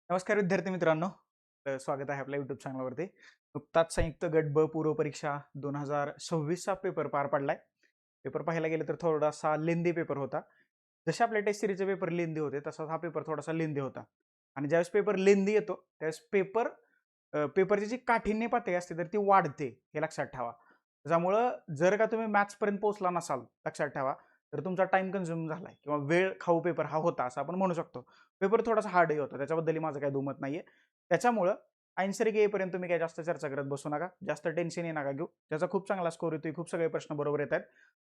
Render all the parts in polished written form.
नमस्कार विद्यार्थी मित्रांनो. स्वागत आहे आपल्या युट्यूब चॅनलवरती. नुकताच संयुक्त गट ब पूर्व परीक्षा 2026चा पेपर पार पडलाय. पेपर पाहायला गेलं तर थोडासा लेंदी पेपर होता. जसे आपल्या टेस्ट सिरीजचे पेपर लेंदी होते तसाच हा पेपर थोडासा लेंदी होता. आणि ज्यावेळेस पेपर लेंदी येतो त्यावेळेस पेपरची जी काठिण्य पातळी असते तर ती वाढते, हे लक्षात ठेवा. त्यामुळं जर का तुम्ही मॅथ्स पर्यंत पोहोचला नसाल, लक्षात ठेवा, तर तुमचा टाइम कन्झ्युम झालाय किंवा वेळ खाऊ पेपर हा होता असं आपण म्हणू शकतो. पेपर थोडासा हार्डही होता, त्याच्याबद्दल माझं काही दुमत नाहीये. त्याच्यामुळं ऐंशी येईपर्यंत तुम्ही काही जास्त चर्चा करत बसू नका, जास्त टेन्शन नका घेऊ. ज्याचा खूप चांगला स्कोर येतोय, खूप सगळे प्रश्न बरोबर येत आहेत,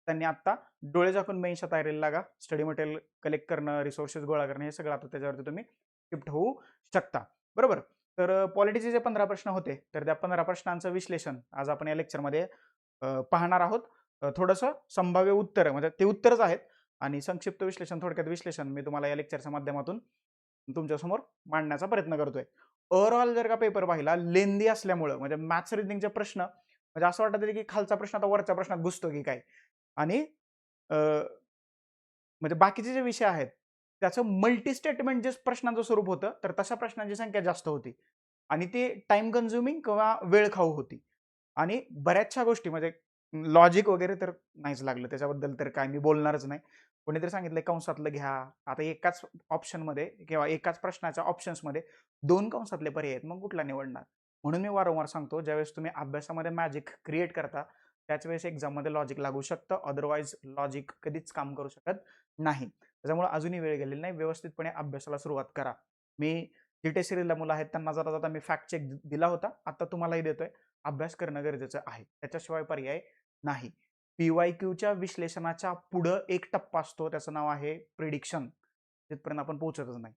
त्यांनी आता डोळे झाकून मेन्सच्या तयारीला लागा. स्टडी मटेरियल कलेक्ट करणं, रिसोर्सेस गोळा करणं, हे सगळं आता त्याच्यावरती तुम्ही शिफ्ट होऊ शकता. बरोबर. तर पॉलिटीचे जे 15 प्रश्न होते, तर त्या 15 प्रश्नांचं विश्लेषण आज आपण या लेक्चरमध्ये पाहणार आहोत. थोडंसं संभाव्य उत्तर म्हणजे ते उत्तरच आहेत आणि संक्षिप्त विश्लेषण, थोडक्यात विश्लेषण मी तुम्हाला या लेक्चरच्या माध्यमातून तुमच्यासमोर मांडण्याचा प्रयत्न करतोय. ओव्हरऑल जर का पेपर पाहिला लेंदी असल्यामुळं म्हणजे मॅथ्स रिजनिंगचे प्रश्न म्हणजे असं वाटत की खालचा प्रश्न आता वरच्या प्रश्नात घुसतो की काय. आणि अ, म्हणजे बाकीचे जे विषय आहेत त्याचं मल्टी स्टेटमेंट जे प्रश्नांचं स्वरूप होतं तर तशा प्रश्नांची संख्या जास्त होती आणि ते टाइम कन्झ्युमिंग किंवा वेळ खाऊ होती. आणि बऱ्याचशा गोष्टी म्हणजे लॉजिक वगैरे तर नाहीच लागलं, त्याच्याबद्दल तर काय मी बोलणारच नाही. कोणीतरी सांगितलंय कंसातलं घ्या. आता एकाच ऑप्शनमध्ये किंवा एकाच प्रश्नाच्या ऑप्शन्समध्ये 2 कंसातले पर्याय आहेत, मग कुठला निवडणार? म्हणून मी वारंवार सांगतो, ज्यावेळेस तुम्ही अभ्यासामध्ये मॅजिक क्रिएट करता त्याच वेळेस एक्झाममध्ये लॉजिक लागू शकतं, अदरवाईज लॉजिक कधीच काम करू शकत नाही. त्याच्यामुळे अजूनही वेळ गेलेली नाही, व्यवस्थितपणे अभ्यासाला सुरुवात करा. मी जी टेस्ट सिरीजला मुलं आहेत त्यांना जाता जाता मी फॅक्ट चेक दिला होता, आता तुम्हालाही देतोय. अभ्यास करणं गरजेचं आहे, त्याच्याशिवाय पर्याय नाही. पीवायक्यूच्या विश्लेषणाच्या पुढं एक टप्पा असतो, त्याचं नाव आहे प्रिडिक्शन. तिथपर्यंत आपण पोहोचतच नाही.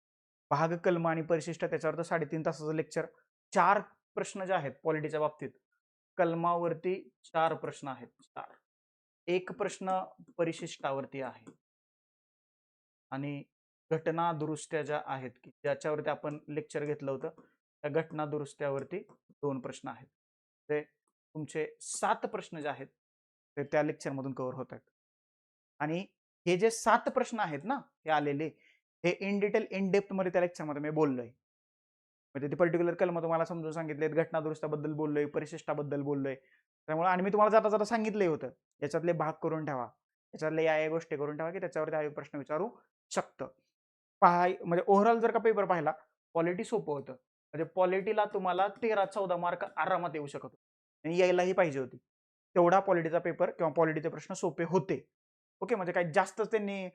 भाग कलम आणि परिशिष्ट त्याच्यावर तर 3.5 तासाचं लेक्चर. 4 प्रश्न जे आहेत पॉलिटीच्या बाबतीत, कलमावरती 4 प्रश्न आहेत, 4. एक प्रश्न परिशिष्टावरती आहे आणि घटना दुरुस्त्या ज्या आहेत की ज्याच्यावरती आपण लेक्चर घेतलं होतं त्या घटना दुरुस्त्यावरती 2 प्रश्न आहेत. ते तुमचे 7 प्रश्न जे आहेत ते त्या लेक्चरमधून कव्हर होत आहेत. आणि हे जे 7 प्रश्न आहेत ना हे आलेले, हे इन डिटेल इन डेप्थ मध्ये त्या लेक्चरमध्ये मी बोललोय. म्हणजे ते पर्टिक्युलर कलम तुम्हाला समजून सांगितलेत, घटना दुरुस्त्याबद्दल बोललोय, परिशिष्टाबद्दल बोललोय. त्यामुळे आणि मी तुम्हाला जाता जाता सांगितलंय होतं, याच्यातले भाग करून ठेवा, याच्यातले या गोष्टी करून ठेवा की त्याच्यावरती आयोग प्रश्न विचारू शकतं. म्हणजे ओव्हरऑल जर का पेपर पाहिला, पॉलिटी सोपं होतं. म्हणजे पॉलिटीला तुम्हाला 13-14 मार्क आरामात येऊ शकत होते आणि यायलाही पाहिजे होती. तेवढा पॉलिटीचा पेपर किंवा पॉलिटीचे प्रश्न सोपे होते. ओके, म्हणजे काही जास्तच त्यांनी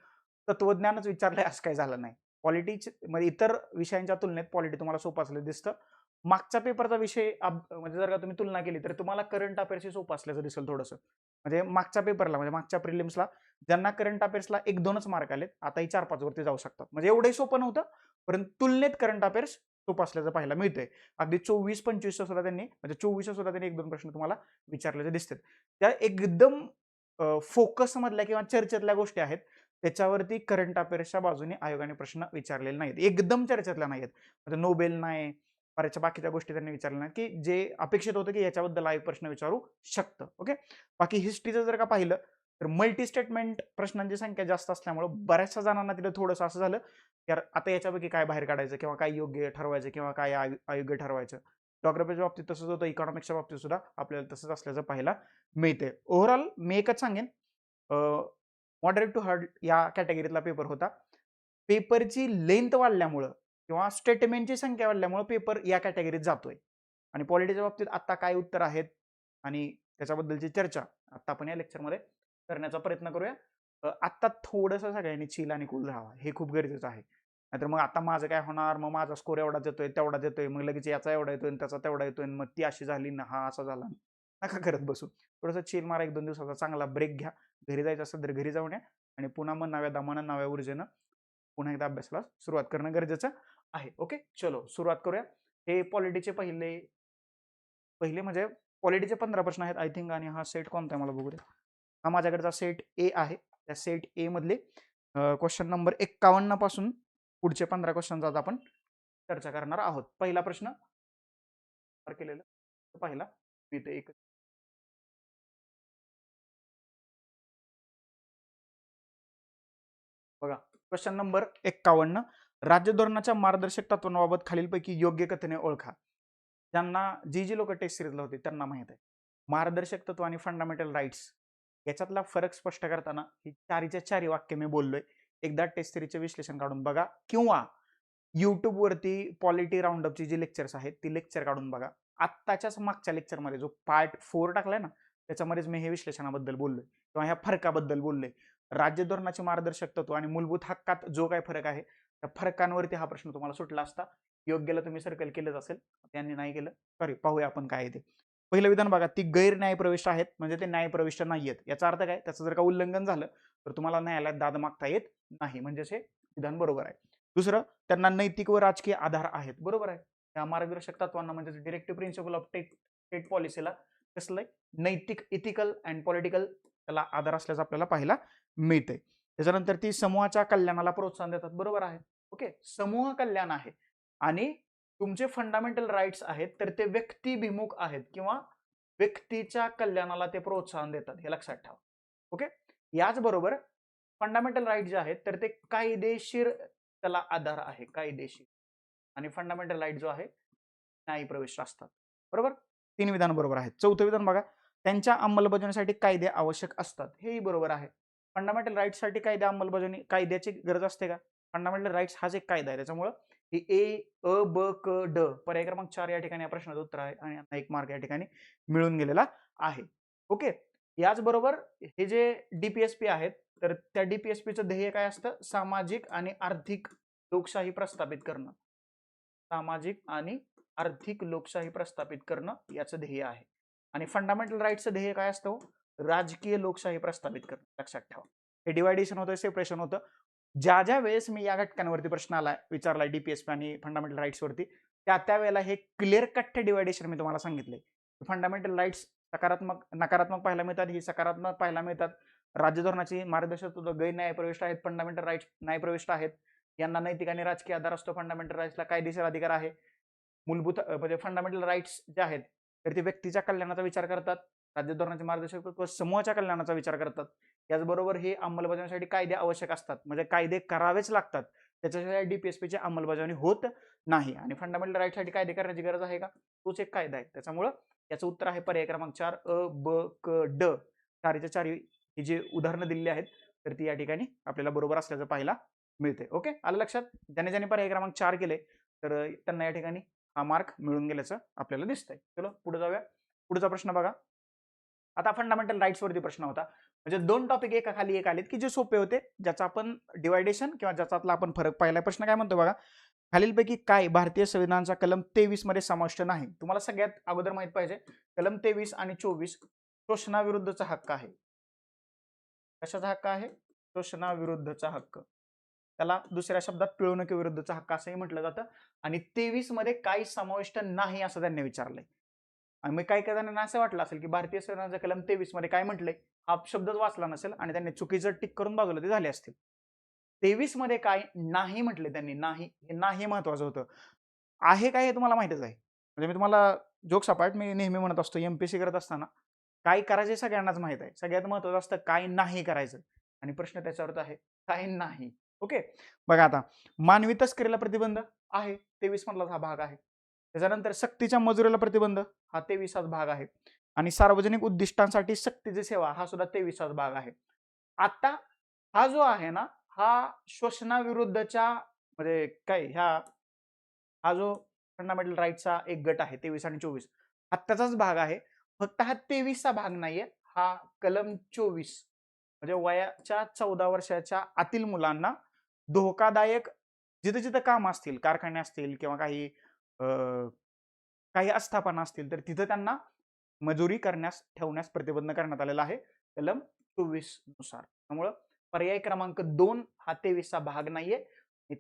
तत्वज्ञानच विचारलंय असं काही झालं नाही. पॉलिटीचे म्हणजे इतर विषयांच्या तुलनेत पॉलिटी तुम्हाला सोपं असलं दिसतं. मागच्या पेपरचा विषय म्हणजे जर का तुम्ही तुलना केली तर तुम्हाला करंट अफेअर्सही सोपं असल्याचं दिसेल थोडंसं. म्हणजे मागच्या पेपरला म्हणजे मागच्या प्रिलिम्सला ज्यांना करंट अफेअर्सला 1-2च मार्क आलेत, आताही 4-5 वरती जाऊ शकतात. म्हणजे एवढंही सोपं नव्हतं, परंतु तुलनेत करंट अफेअर्स सोपं असल्याचं पाहायला मिळतंय. अगदी 24-25 सुद्धा त्यांनी म्हणजे 24 सुद्धा त्यांनी 1-2 प्रश्न तुम्हाला विचारलेले दिसतात. त्या एकदम फोकस मधल्या किंवा चर्चेतल्या गोष्टी आहेत, त्याच्यावरती करंट अफेअर्सच्या बाजूने आयोगाने प्रश्न विचारलेले नाहीत. एकदम चर्चेतल्या नाहीत. म्हणजे नोबेल नाही, बऱ्याचशा बाकीच्या गोष्टी त्यांनी विचारल्या नाहीत, की जे अपेक्षित होतं की याच्याबद्दल आयोग प्रश्न विचारू शकतं. ओके. बाकी हिस्ट्रीचं जर का पाहिलं तर मल्टी स्टेटमेंट प्रश्नांची संख्या जास्त असल्यामुळे बऱ्याचशा जणांना तिथं थोडंसं असं झालं, यार आता याच्यापैकी काय बाहेर काढायचं किंवा काय योग्य ठरवायचं किंवा काय अयोग्य ठरवायचं. जॉग्राफीच्या बाबतीत तसंच होतं, इकॉनॉमिक्सच्या बाबतीत सुद्धा आपल्याला तसंच असल्याचं पाहायला मिळते. ओव्हरऑल मी एकच सांगेन, मॉडरेट टू हार्ड या कॅटेगरीतला पेपर होता. पेपरची लेंथ वाढल्यामुळं किंवा स्टेटमेंटची संख्या वाढल्यामुळं पेपर या कॅटेगरीत जातोय. आणि पॉलिटीच्या बाबतीत आता काय उत्तर आहेत आणि त्याच्याबद्दलची चर्चा आता आपण या लेक्चरमध्ये करण्याचा प्रयत्न करूया. आत्ता थोडंसं सगळ्यांनी चिल आणि कूल राहावा, हे खूप गरजेचं आहे. नाहीतर मग आता माझं काय होणार, मग माझा स्कोर एवढाच येतोय, तेवढाच येतोय, मग लगेच याचा एवढा येतोय आणि त्याचा तेवढा येतोय, मग ती अशी झाली ना हा असा झाला. नका करत बसू. थोडंसं चिल मारा, 1-2 दिवसाचा चांगला ब्रेक घ्या. घरी जायचं असेल तर घरी जाऊन या आणि पुन्हा मग नव्या दमानं, नव्या ऊर्जेनं पुन्हा एकदा अभ्यासाला सुरुवात करणं गरजेचं आहे. ओके, चलो सुरुवात करूया. हे पॉलिटीचे पहिले पहिले म्हणजे पॉलिटीचे 15 प्रश्न आहेत आय थिंक. आणि हा सेट कोणता आहे मला बघू द्या. हा माझ्याकडचा सेट ए आहे. त्या सेट ए मधले क्वेश्चन नंबर 51 पासून पुढचे 15 क्वेश्चन आज आपण चर्चा करणार आहोत. पहिला प्रश्न केलेला पहिला मी ते एक बघा. क्वेश्चन नंबर 51, राज्य धोरणाच्या मार्गदर्शक तत्वांबाबत खालीलपैकी योग्य कथने ओळखा. ज्यांना जी लोक टेस्ट सिरीजला होते त्यांना माहित आहे. मार्गदर्शक तत्व आणि फंडामेंटल राईट्स याच्यातला फरक स्पष्ट करताना ही चारीच्या चारी वाक्य मी बोललोय. एकदा टेस्ट सिरीजचे विश्लेषण काढून बघा किंवा युट्यूब वरती पॉलिटी राऊंडअपची जी लेक्चर्स आहेत ती लेक्चर काढून बघा. आत्ताच्याच मागच्या लेक्चरमध्ये जो पार्ट 4 टाकलाय ना त्याच्यामध्येच मी हे विश्लेषणाबद्दल बोललोय किंवा ह्या फरकाबद्दल बोललोय. राज्य धोरणाचे मार्गदर्शक तत्व आणि मूलभूत हक्कात जो काय फरक आहे त्या फरकांवरती हा प्रश्न तुम्हाला सुटला असता. योग्यला तुम्ही सर्कल केलंच असेल, त्यांनी नाही केलं. सॉरी, पाहूया आपण काय आहे ते. पहिलं विधान बघा, ती गैर न्यायप्रविष्ट आहेत म्हणजे ते न्यायप्रविष्ट नाहीयेत. याचा अर्थ काय, त्याचं जर का उल्लंघन झालं तर तुम्हाला न्यायालयात दाद मागता येत नाही, म्हणजेच हे विधान बरोबर आहे. दुसरं, त्यांना नैतिक व राजकीय आधार आहेत. बरोबर आहे. त्या मार्गदर्शक तत्वांना म्हणजे डिरेक्टिव्ह प्रिन्सिपल ऑफ स्टेट पॉलिसीला कसलंय नैतिक, इथिकल अँड पॉलिटिकल त्याला आधार असल्याचं आपल्याला पाहायला मिळते. त्याच्यानंतर ती समूहाच्या कल्याणाला प्रोत्साहन देतात. बरोबर आहे. ओके, समूह कल्याण आहे आणि तुमचे फंडामेंटल राईट्स आहेत तर ते व्यक्तिभिमुख आहेत किंवा व्यक्तीच्या कल्याणाला ते प्रोत्साहन देतात, हे लक्षात ठेवा. ओके, याचबरोबर फंडामेंटल राईट जे आहेत तर ते कायदेशीर त्याला आधार आहे, कायदेशीर. आणि फंडामेंटल राईट जो आहे न्यायप्रविष्ट असतात. बरोबर, 3 विधान बरोबर आहेत. चौथं विधान बघा, त्यांच्या अंमलबजावणीसाठी कायदे आवश्यक असतात. हेही बरोबर आहे. फंडामेंटल राईट्ससाठी कायदा अंमलबजावणी कायद्याची गरज असते का? फंडामेंटल राईट्स हाच एक कायदा आहे. त्याच्यामुळं ही अ, ब, क, ड पर्याय क्रमांक 4 या ठिकाणी या प्रश्नाचं उत्तर आहे आणि यांना 1 मार्क या ठिकाणी मिळून गेलेला आहे. ओके, याचबरोबर हे जे डीपीएसपी आहेत तर त्या डीपीएसपीचं ध्येय काय असतं? सामाजिक आणि आर्थिक लोकशाही प्रस्थापित करणं. सामाजिक आणि आर्थिक लोकशाही प्रस्थापित करणं याचं ध्येय आहे. आणि फंडामेंटल राईट्सचं ध्येय काय असतं? राजकीय लोकशाही प्रस्थापित करणं. लक्षात ठेवा. हे डिवायडेशन होतं, सेपरेशन होतं. ज्या ज्या वेळेस मी या घटकांवरती प्रश्न आलाय विचारलाय डीपीएसपी आणि फंडामेंटल राईट्स वरती त्या वेळेला हे क्लिअर कट डिवायडेशन मी तुम्हाला सांगितलंय. फंडामेंटल राईट्स सकारात्मक नकारात्मक पाहायला मिळतात, ही सकारात्मक पाहायला मिळतात. राज्य धोरणाची मार्गदर्शक गैर न्यायप्रविष्ट आहेत, फंडामेंटल राईट्स न्यायप्रविष्ट आहेत. यांना नैतिक आणि राजकीय आधार असतो. फंडामेंटल राईट्सला कायदेशीर अधिकार आहे. मूलभूत म्हणजे फंडामेंटल राईट्स जे आहेत तर ते व्यक्तीच्या कल्याणाचा विचार करतात. राज्य धोरणाचे मार्गदर्शक तत्व समूहाच्या कल्याणाचा विचार करतात. याचबरोबर हे अंमलबजावणीसाठी कायदे आवश्यक असतात, म्हणजे कायदे करावेच लागतात. त्याच्याशिवाय डीपीएसपीची अंमलबजावणी होत नाही. आणि फंडामेंटल राईटसाठी कायदे करण्याची गरज आहे का? तोच एक कायदा आहे. त्याच्यामुळं याचं उत्तर आहे पर्याय क्रमांक 4 अ, ब, क, ड. चारीच्या चारी ही जी उदाहरणं दिलेली आहेत तर ती या ठिकाणी आपल्याला बरोबर असल्याचं पाहायला मिळते. ओके, आलं लक्षात? ज्याने ज्याने पर्याय क्रमांक 4 केले तर त्यांना या ठिकाणी हा मार्क मिळून गेल्याचं आपल्याला दिसतंय. चलो पुढे जाऊया. पुढचा प्रश्न बघा. आता फंडामेंटल राईट्स वरती प्रश्न होता. म्हणजे 2 टॉपिक एका खाली एक आलेत की जे सोपे होते, ज्याचा आपण डिवायडेशन किंवा ज्याच्यातला आपण फरक पाहिला. प्रश्न काय म्हणतो बघा, खालीलपैकी काय भारतीय संविधानाचा कलम 23 मध्ये समाविष्ट नाही? तुम्हाला सगळ्यात अगोदर माहित पाहिजे कलम 23 आणि 24 शोषणाविरुद्धचा हक्क आहे. कशाचा हक्क आहे? शोषणाविरुद्धचा हक्क. त्याला दुसऱ्या शब्दात पिळवणुकीविरुद्धचा हक्क असंही म्हटलं जातं. आणि 23 मध्ये काही समाविष्ट नाही असं त्यांनी विचारलंय. आणि मग काही जणांना असं वाटलं असेल की भारतीय संविधानाच्या कलम 23 मध्ये काय म्हटलंय, हा शब्दच वाचला नसेल आणि त्यांनी चुकीचं टिक करून बाजूला ते झाले असतील. 23 मध्ये काय नाही म्हटले त्यांनी, नाही, हे नाही महत्वाचं होतं. आहे काय हे तुम्हाला माहितच आहे. म्हणजे मी तुम्हाला जोक सपाट मी नेहमी म्हणत असतो, एमपीएससी करत असताना काय करायचे सगळ्यांनाच माहित आहे. सगळ्यात महत्वाचं असतं काय नाही करायचं आणि प्रश्न त्याच्यावर आहे काय नाही. ओके, बघा आता मानवी तस्करीला प्रतिबंध आहे, 23 मधला हा भाग आहे. त्याच्यानंतर सक्तीच्या मजुरीला प्रतिबंध हा 23 भाग आहे. आणि सार्वजनिक उद्दिष्टांसाठी सक्तीची सेवा हा सुद्धा 23 भाग आहे. आता हा जो आहे ना, हा शोषणाविरुद्धच्या म्हणजे काय हा जो फंडामेंटल राईटचा एक गट आहे 23 आणि 24 हा त्याचाच भाग आहे. फक्त हा 23 भाग नाहीये, हा कलम 24 म्हणजे वयाच्या 14 वर्षाच्या आतील मुलांना धोकादायक जिथे जिथे काम असतील, कारखाने असतील किंवा काही आस्थापना असतील तर तिथे त्यांना मजुरी ठेवण्यास प्रतिबंध करण्यात आलेला आहे कलम 24 नुसार. त्यामुळं पर्याय क्रमांक 2 हा 23 भाग नाहीये.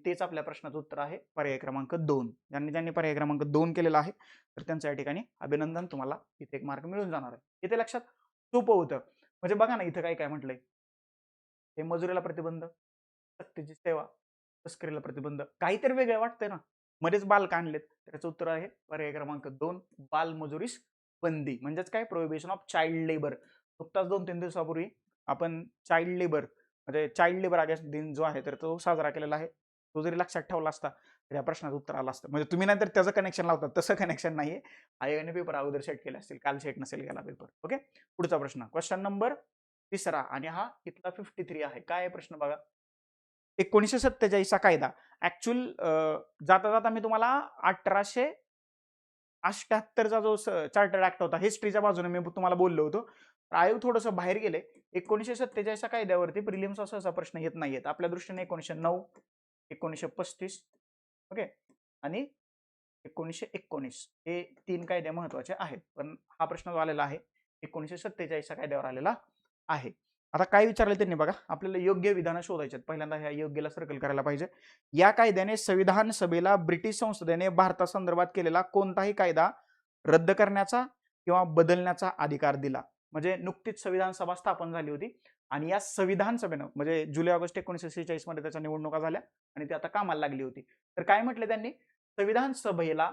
तेच आपल्या प्रश्नाचं उत्तर आहे पर्याय क्रमांक 2. ज्यांनी पर्याय क्रमांक 2 केलेला आहे तर त्यांच्या या ठिकाणी अभिनंदन, तुम्हाला इथे एक मार्क मिळून जाणार आहे. इथे लक्षात सोपं होतं. म्हणजे बघा ना, इथं काय म्हटलंय, हे मजुरीला प्रतिबंध, सक्तीची सेवा, तस्करीला प्रतिबंध, काहीतरी वेगळं वाटतंय ना. मध्येच बालक आणलेत, त्याचं उत्तर आहे पर्याय क्रमांक 2 बालमजुरीस बंदी. म्हणजेच काय, प्रोहिबिशन ऑफ चाइल्ड लेबर. नुकताच 2-3 दिवसापूर्वी आपण चाइल्ड लेबर म्हणजे चाइल्ड लेबर अगेन्स्ट दिन जो आहे तर तो साजरा केलेला आहे. तो जरी लक्षात ठेवला असता तर या प्रश्नाचं उत्तर आलं असतं. म्हणजे तुम्ही नाहीतर त्याचं कनेक्शन लावतात, तसं कनेक्शन नाहीये. आयोगाने पेपर अगोदर सेट केले असतील, काल सेट नसेल केला पेपर. ओके, पुढचा प्रश्न, क्वेश्चन नंबर 3 आणि हा इथला 53 आहे. काय आहे प्रश्न बघा. 1947 चा कायदा ऍक्च्युअल जाता जाता मी तुम्हाला 1878चा जो चार्टर्ड ऍक्ट होता, हिस्ट्रीच्या बाजूने मी तुम्हाला बोललो होतो. आयोग थोडंसं बाहेर गेले. 1947च्या कायद्यावरती प्रिलिम्स असा प्रश्न येत नाहीयेत. आपल्या दृष्टीने 1909, 1935 ओके आणि 1919 हे 3 कायदे महत्वाचे आहेत. पण हा प्रश्न जो आलेला आहे 1947च्या कायद्यावर आलेला आहे. आता काय विचारले त्यांनी बघा, आपल्याला योग्य विधानं शोधायचे आहेत. पहिल्यांदा ह्या योग्यला सर्कल करायला पाहिजे. या कायद्याने संविधान सभेला ब्रिटिश संसदेने भारतासंदर्भात केलेला कोणताही कायदा रद्द करण्याचा किंवा बदलण्याचा अधिकार दिला. म्हणजे नुकतीच संविधान सभा स्थापन झाली होती आणि या संविधान सभेनं म्हणजे जुलै ऑगस्ट 1946 मध्ये त्याच्या निवडणुका झाल्या आणि ती आता कामाला लागली होती. तर काय म्हटले त्यांनी, संविधान सभेला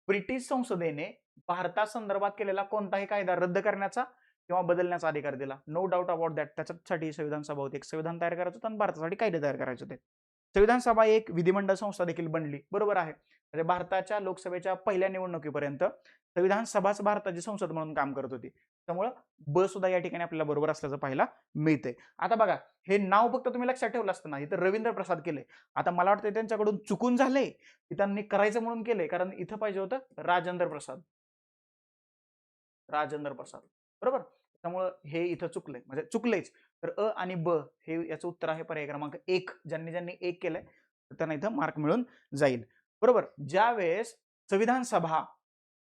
ब्रिटिश संसदेने भारतासंदर्भात केलेला कोणताही कायदा रद्द करण्याचा किंवा बदलण्याचा अधिकार दिला. No doubt about that. त्याच्यासाठी संविधान सभा होती. एक संविधान तयार करायचं होतं आणि भारतासाठी कायदे तयार करायचे होते. संविधान सभा एक विधिमंडळ संस्था देखील बनली, बरोबर आहे. म्हणजे भारताच्या लोकसभेच्या पहिल्या निवडणुकीपर्यंत संविधान सभाच भारताची संसद म्हणून काम करत होती. त्यामुळे ब सुद्धा या ठिकाणी आपल्याला बरोबर असल्याचं पाहायला मिळते. आता बघा, हे नाव फक्त तुम्ही लक्षात ठेवलं असतं ना, इथं रवींद्र प्रसाद केले. आता मला वाटतं त्यांच्याकडून चुकून झाले की त्यांनी करायचं म्हणून केले, कारण इथं पाहिजे होतं राजेंद्र प्रसाद. राजेंद्र प्रसाद, बरोबर. त्यामुळे हे इथं चुकलंय, म्हणजे चुकलेच. तर अ आणि ब हे याचं उत्तर आहे पर्याय क्रमांक 1. ज्यांनी ज्यांनी 1 केलंय त्यांना इथं मार्क मिळून जाईल, बरोबर. ज्या वेळेस संविधान सभा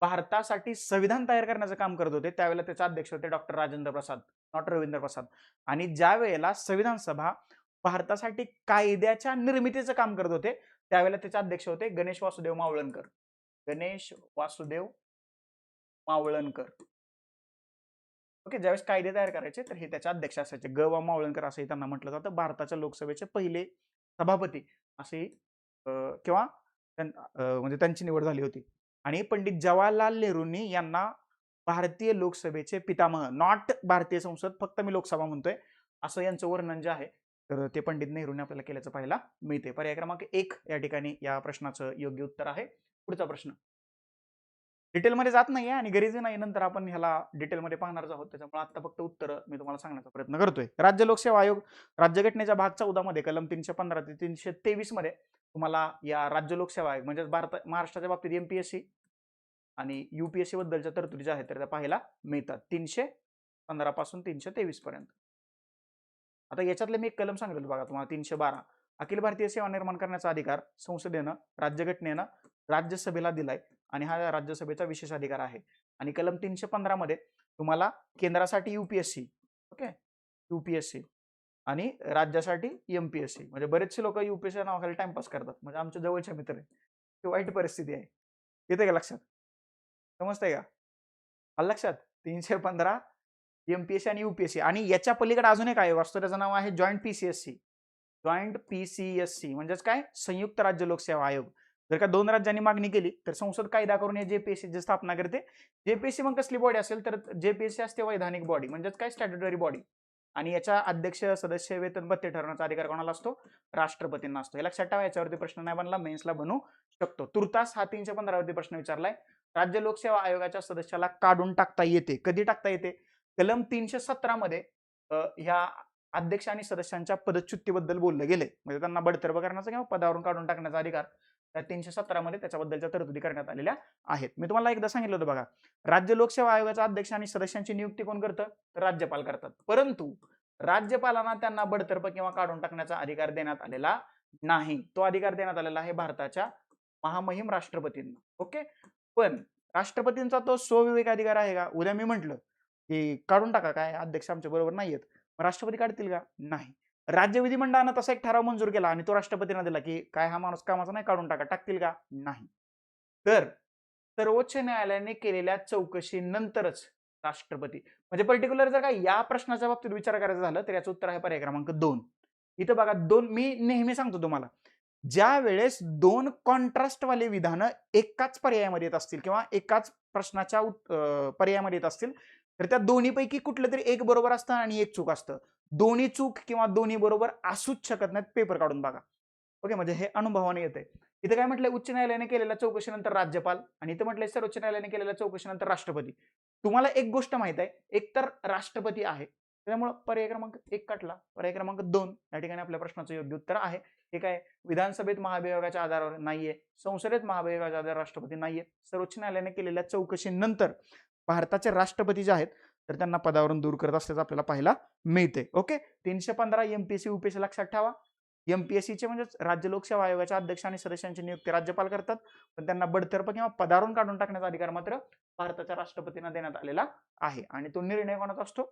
भारतासाठी संविधान तयार करण्याचं काम करत होते त्यावेळेला त्याचे अध्यक्ष होते डॉक्टर राजेंद्र प्रसाद, नॉट रवींद्र प्रसाद. आणि ज्या वेळेला संविधान सभा भारतासाठी कायद्याच्या निर्मितीचं काम करत होते त्यावेळेला त्याचे अध्यक्ष होते गणेश वासुदेव मावळणकर. गणेश वासुदेव मावळणकर. ओके, ज्यावेळेस कायदे तयार करायचे तर हे त्याचे अध्यक्ष असायचे. ग वा मावळणकर असंही त्यांना म्हटलं जातं. भारताच्या लोकसभेचे पहिले सभापती असे किंवा म्हणजे त्यांची निवड झाली होती. आणि पंडित जवाहरलाल नेहरूंनी यांना भारतीय लोकसभेचे पितामह, नॉट भारतीय संसद, फक्त मी लोकसभा म्हणतोय, असं यांचं वर्णन जे आहे तर ते पंडित नेहरूंनी आपल्याला केल्याचं पाहायला मिळते. पर्याय क्रमांक 1 या ठिकाणी या प्रश्नाचं योग्य उत्तर आहे. पुढचा प्रश्न डिटेलमध्ये जात नाहीये आणि गरज नाही, नंतर आपण ह्याला डिटेलमध्ये पाहणारच आहोत. त्याच्यामुळे आता फक्त उत्तर मी तुम्हाला सांगण्याचा प्रयत्न करतोय. राज्य लोकसेवा आयोग राज्यघटनेच्या भाग 14 मध्ये कलम 315 ते 323 मध्ये तुम्हाला या राज्य लोकसेवा आयोग म्हणजे महाराष्ट्राच्या बाबतीत एमपीएससी आणि यूपीएससी बद्दलच्या तरतुदी ज्या आहेत त्या पाहायला मिळतात 315 पासून 323 पर्यंत. आता याच्यातले मी एक कलम सांगितलं बघा तुम्हाला, 312. अखिल भारतीय सेवा निर्माण करण्याचा अधिकार संसदेनं राज्यघटनेनं राज्यसभेला दिलाय आणि हा राज्यसभेचा विशेष अधिकार आहे. आणि कलम 315 मध्ये तुम्हाला केंद्रासाठी यूपीएससी, ओके, यूपीएससी आणि राज्यासाठी एमपीएससी. म्हणजे बरेचसे लोक यूपीएससी नावाखाली टाइमपास करतात. म्हणजे आमच्या जवळच्या मित्र आहे, ही वाईट परिस्थिती आहे. येते का लक्षात? समजतंय का? आलं लक्षात? 315 एमपीएससी आणि यूपीएससी. आणि याच्या पलीकडे अजून एक आयोग असतो, त्याचं नाव आहे जॉईंट पीसीएससी. जॉईंट पीसीएससी म्हणजेच काय, संयुक्त राज्य लोकसेवा आयोग. जर का 2 राज्यांनी मागणी केली तर संसद कायदा करून हे जेपीएससी स्थापना करते. जेपीएससी मग कसली बॉडी असेल तर जेपीएससी असते वैधानिक बॉडी, म्हणजेच काय, स्टॅट्युटरी बॉडी. आणि याच्या अध्यक्ष, सदस्य, वेतन भत्ते ठरवण्याचा अधिकार कोणाला असतो? राष्ट्रपतींना असतो. हे लक्षात ठेवा, याच्यावरती प्रश्न नाही बनला, मेन्सला बनू शकतो. तुर्तास हा 315 वरती प्रश्न विचारलाय. राज्य लोकसेवा आयोगाच्या सदस्याला काढून टाकता येते. कधी टाकता येते? कलम 317 मध्ये ह्या अध्यक्ष आणि सदस्यांच्या पदच्युतीबद्दल बोललं गेले, म्हणजे त्यांना बडतर्फ करण्याचा किंवा पदावरून काढून टाकण्याचा अधिकार त्या 317 मध्ये त्याच्याबद्दलच्या तरतुदी करण्यात आलेल्या आहेत. मी तुम्हाला एकदा सांगितलं होतं बघा, राज्य लोकसेवा आयोगाचा अध्यक्ष आणि सदस्यांची नियुक्ती कोण करतं? तर राज्यपाल करतात. परंतु राज्यपालांना त्यांना बडतर्फ किंवा काढून टाकण्याचा अधिकार देण्यात आलेला नाही. तो अधिकार देण्यात आलेला आहे भारताच्या महामहिम राष्ट्रपतींना. ओके, पण राष्ट्रपतींचा तो स्वविवेक अधिकार आहे का? उद्या मी म्हटलं की काढून टाका, काय अध्यक्ष आमच्या बरोबर नाहीयेत, राष्ट्रपती काढतील का? नाही. राज्य विधिमंडळानं तसा एक ठराव मंजूर केला आणि तो राष्ट्रपतींना दिला की काय हा माणूस कामाचा नाही, काढून टाका. टाकतील का? नाही. तर सर्वोच्च न्यायालयाने केलेल्या चौकशीनंतरच राष्ट्रपती, म्हणजे पर्टिक्युलर जर का या प्रश्नाच्या बाबतीत विचार करायचा झालं तर याचं उत्तर आहे पर्याय क्रमांक 2. इथं बघा 2, मी नेहमी सांगतो तुम्हाला, ज्या वेळेस 2 कॉन्ट्रास्ट वाले विधानं एकाच पर्यायामध्ये येत असतील किंवा एकाच प्रश्नाच्या पर्यायामध्ये येत असतील तर त्या दोन्हीपैकी कुठलं तरी एक बरोबर असतं आणि एक चूक असतं. दोन्ही चूक किंवा दोन्ही बरोबर असूच शकत नाहीत. पेपर काढून बघा. ओके, म्हणजे हे अनुभवाने येते. इथे काय म्हटलंय, उच्च न्यायालयाने केलेल्या चौकशीनंतर राज्यपाल, आणि इथे म्हटलंय सर्वोच्च न्यायालयाने केलेल्या चौकशीनंतर राष्ट्रपती. तुम्हाला एक गोष्ट माहित आहे, एक तर राष्ट्रपती आहे, त्यामुळे पर्याय क्रमांक 1 काटला. पर्याय क्रमांक 2 या ठिकाणी आपल्या प्रश्नाचं योग्य उत्तर आहे. हे काय, विधानसभेत महाभियोगाच्या आधारावर नाहीये, संसदेत महाभियोगाच्या आधारावर राष्ट्रपती नाहीये. सर्वोच्च न्यायालयाने केलेल्या चौकशीनंतर भारताचे राष्ट्रपती जे आहेत तर त्यांना पदावरून दूर करत असल्याचं आपल्याला पाहायला मिळते. ओके, 315 एमपीएससी UPSC लक्षात ठेवा. एमपीएससीचे म्हणजे राज्य लोकसेवा आयोगाच्या अध्यक्ष आणि सदस्यांची नियुक्ती राज्यपाल करतात, पण त्यांना बडतर्फ किंवा पदावरून काढून टाकण्याचा अधिकार मात्र भारताच्या राष्ट्रपतींना देण्यात आलेला आहे. आणि तो निर्णय कोणाचा असतो,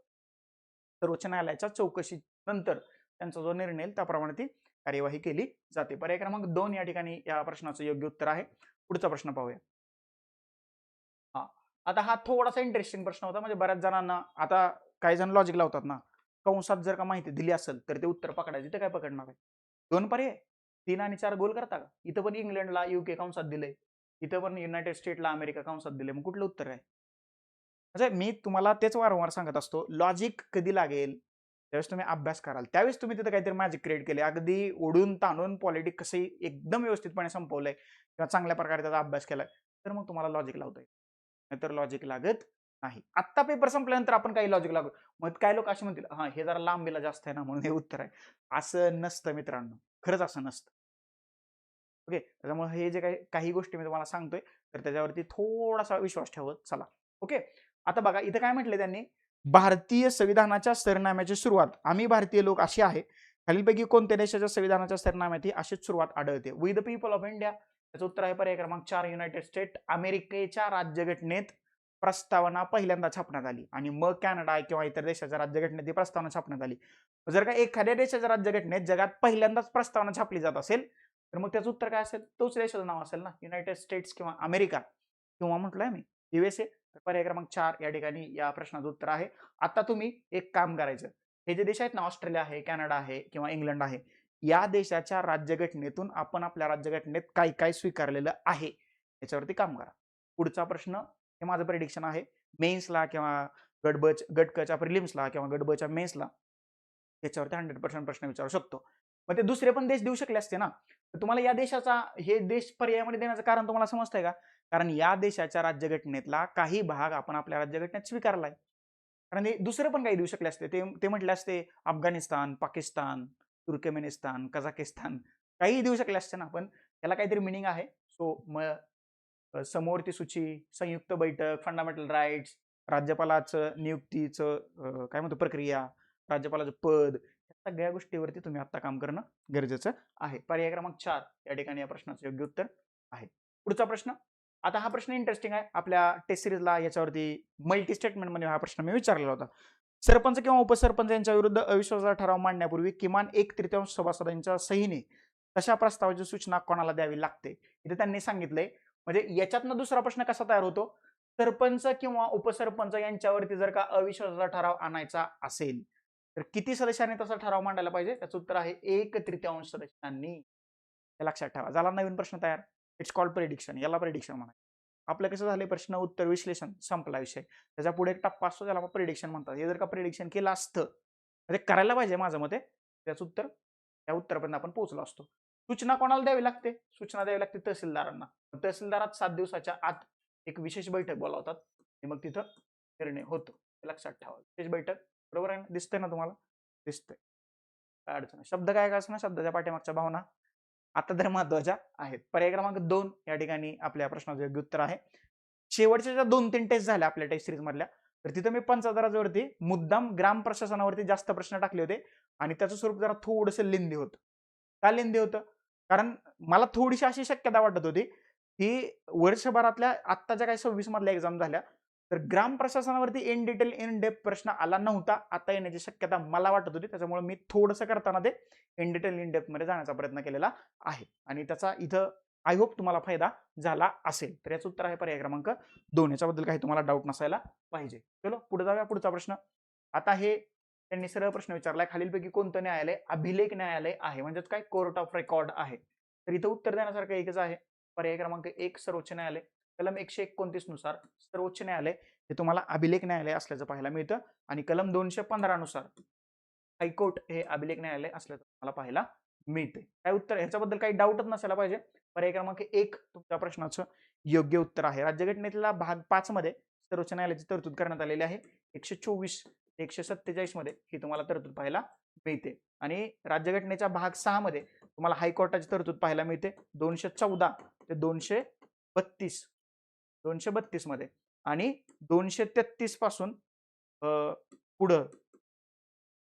सर्वोच्च न्यायालयाच्या चौकशी नंतर त्यांचा जो निर्णय त्याप्रमाणे ती कार्यवाही केली जाते. पर्याय क्रमांक 2 या ठिकाणी या प्रश्नाचं योग्य उत्तर आहे. पुढचा प्रश्न पाहूया. आता हा थोडासा इंटरेस्टिंग प्रश्न होता, म्हणजे बऱ्याच जणांना, आता काही जण लॉजिक लावतात ना, कंसात जर का माहिती दिली असेल तर ते उत्तर पकडायचे, ते काय पकडणार आहे? 2 पर्याय, 3 आणि 4 गोल करता का? इथं पण इंग्लंडला UK कंसात दिलंय, इथं पण युनायटेड स्टेटला अमेरिका कंसात दिले, मग कुठलं उत्तर आहे? म्हणजे मी तुम्हाला तेच वारंवार सांगत असतो, लॉजिक कधी लागेल त्यावेळेस तुम्ही अभ्यास कराल, त्यावेळेस तुम्ही तिथे काहीतरी मॅजिक क्रिएट केले, अगदी ओढून ताणून पॉलिटिक्स कसे एकदम व्यवस्थितपणे संपवलंय किंवा चांगल्या प्रकारे त्याचा अभ्यास केलाय, तर मग तुम्हाला लॉजिक लावता येईल, नाहीतर लॉजिक लागत नाही. आत्ता पेपर संपल्यानंतर आपण काही लॉजिक लागू, मग काय लोक असे म्हणतील, हा हे जरा लांबीला जास्त आहे ना म्हणून हे उत्तर आहे. असं नसतं मित्रांनो, खरंच असं नसतं. ओके, त्याच्यामुळे हे जे काही गोष्टी मी तुम्हाला सांगतोय तर त्याच्यावरती थोडासा विश्वास ठेवत चला. ओके, आता बघा इथे काय म्हटलंय त्यांनी, भारतीय संविधानाच्या सरनाम्याची सुरुवात, आम्ही भारतीय लोक अशी आहे, खालीलपैकी कोणत्या देशाच्या संविधानाच्या सरनाम्यात ही अशीच सुरुवात आढळते? We the people of India, त्याचं उत्तर आहे पर्याय क्रमांक 4 युनायटेड स्टेट. अमेरिकेच्या राज्यघटनेत प्रस्तावना पहिल्यांदा छापण्यात आली आणि मग कॅनडा किंवा इतर देशाच्या राज्यघटनेत प्रस्तावना छापण्यात आली. जर का एखाद्या देशाच्या राज्यघटनेत जगात पहिल्यांदाच प्रस्तावना छापली जात असेल तर मग त्याचं उत्तर काय असेल, तोच देशाचं नाव असेल ना, युनायटेड स्टेट्स किंवा अमेरिका किंवा म्हटलंय मी USA. पर्याय क्रमांक 4 या ठिकाणी या प्रश्नाचं उत्तर आहे. आता तुम्ही एक काम करायचं, हे जे देश आहेत ना, ऑस्ट्रेलिया आहे, कॅनडा आहे किंवा इंग्लंड आहे, या देशाच्या राज्यघटनेतून आपण आपल्या राज्यघटनेत काय काय स्वीकारलेलं आहे याच्यावरती काम करा. पुढचा प्रश्न, हे माझं प्रेडिक्शन आहे, मेन्सला किंवा गटकच्या प्रिलिम्सला किंवा गटबच्या मेन्सला याच्यावरती 100% प्रश्न विचारू शकतो. मग ते दुसरे पण देश देऊ शकले असते ना, तर तुम्हाला या देशाचा हे देश पर्यायामध्ये देण्याचं कारण तुम्हाला समजतंय का? कारण या देशाच्या राज्यघटनेतला काही भाग आपण आपल्या राज्यघटनेत स्वीकारलाय. कारण हे दुसरे पण काही देऊ शकले असते, ते म्हटले असते अफगाणिस्तान, पाकिस्तान, तुर्कमेनिस्तान, कझाकिस्तान, काही देऊ शकले असते ना, पण त्याला काहीतरी मिनिंग आहे. सो समोरची सूची, संयुक्त बैठक, फंडामेंटल राईट्स, राज्यपालाचं नियुक्तीचं काय म्हणतो प्रक्रिया, राज्यपालाचं पद, या सगळ्या गोष्टीवरती तुम्ही आता काम करणं गरजेचं आहे. पर्याय क्रमांक 4 या ठिकाणी या प्रश्नाचं योग्य उत्तर आहे. पुढचा प्रश्न, आता हा प्रश्न इंटरेस्टिंग आहे, आपल्या टेस्ट सिरीजला याच्यावरती मल्टी स्टेटमेंट मध्ये हा प्रश्न मी विचारलेला होता. सरपंच किंवा उपसरपंच यांच्या विरुद्ध अविश्वासाचा ठराव मांडण्यापूर्वी किमान 1/3 सभासदांच्या सहीने तशा प्रस्तावाची सूचना कोणाला द्यावी लागते? इथे त्यांनी सांगितलंय, म्हणजे याच्यातनं दुसरा प्रश्न कसा तयार होतो, सरपंच किंवा उपसरपंच यांच्यावरती जर का अविश्वासाचा ठराव आणायचा असेल तर किती सदस्यांनी तसा ठराव मांडायला पाहिजे? त्याचं उत्तर आहे 1/3 सदस्यांनी. हे लक्षात ठेवा. झाला नवीन प्रश्न तयार. इट्स कॉल्ड प्रेडिक्शन, याला प्रेडिक्शन म्हणा. आपलं कसं झालंय, प्रश्न उत्तर विश्लेषण संपला विषय, त्याच्या पुढे एक टप्पा असतो त्याला प्रेडिक्शन म्हणतात. हे जर का प्रेडिक्शन केलं असतं म्हणजे करायला पाहिजे माझ्या मते, त्याचं उत्तर त्या उत्तरापर्यंत आपण पोहोचलो असतो. सूचना कोणाला द्यावी लागते? सूचना द्यावी लागते तहसीलदारांना. तहसीलदारात 7 दिवसाच्या आत एक विशेष बैठक बोलावतात आणि मग तिथं निर्णय होतो. हे लक्षात ठेवा. विशेष बैठक, बरोबर आहे ना? दिसतंय ना तुम्हाला? दिसतंय. काय अडचण आहे? शब्द काय असं ना, शब्दाच्या पाठीमागच्या भावना आता तर महत्वाच्या आहेत. पर्याय क्रमांक 2 या ठिकाणी आपल्या प्रश्नाचं योग्य उत्तर आहे. शेवटच्या ज्या 2-3 टेस्ट झाल्या आपल्या टेस्ट सिरीज मधल्या, तर तिथं मी पंचदारावरती मुद्दाम ग्राम प्रशासनावरती जास्त प्रश्न टाकले होते आणि त्याचं स्वरूप जरा थोडंसं लेंदी होतं. का लेंदी होतं? कारण मला थोडीशी अशी शक्यता वाटत होती की वर्षभरातल्या आत्ताच्या काही 26 मधल्या एक्झाम झाल्या तर ग्राम प्रशासनावरती इन डेप्थ प्रश्न आला नव्हता, आता येण्याची शक्यता मला वाटत होती. त्याच्यामुळे मी थोडंसं करताना ते इन डेप्थ मध्ये जाण्याचा प्रयत्न केलेला आहे आणि त्याचा इथं आय होप तुम्हाला फायदा झाला असेल. तर याचं उत्तर आहे पर्याय क्रमांक 2. याच्याबद्दल काही तुम्हाला डाऊट नसायला पाहिजे. चलो पुढे जाऊया. पुढचा प्रश्न, आता हे त्यांनी सरळ प्रश्न विचारलाय, खालीलपैकी कोणतं न्यायालय अभिलेख न्यायालय आहे, म्हणजेच काय कोर्ट ऑफ रेकॉर्ड आहे? तर इथं उत्तर देण्यासारखं एकच आहे. पर्याय क्रमांक 1 सर्वोच्च न्यायालय. कलम 129 नुसार सर्वोच्च न्यायालय हे तुम्हाला अभिलेख न्यायालय असल्याचं पाहायला मिळतं आणि कलम 215 नुसार हायकोर्ट हे अभिलेख न्यायालय असल्याचं तुम्हाला पाहायला मिळते. काय उत्तर ह्याच्याबद्दल काही डाऊटच नसायला पाहिजे. पर्याय क्रमांक 1 तुमच्या प्रश्नाचं योग्य उत्तर आहे. राज्यघटनेतला भाग 5 मध्ये सर्वोच्च न्यायालयाची तरतूद करण्यात आलेली आहे. 124 ते 147 मध्ये ही तुम्हाला तरतूद पाहायला मिळते. आणि राज्यघटनेच्या भाग 6 मध्ये तुम्हाला हायकोर्टाची तरतूद पाहायला मिळते 214 ते 232 मध्ये. आणि 233 पासून पुढं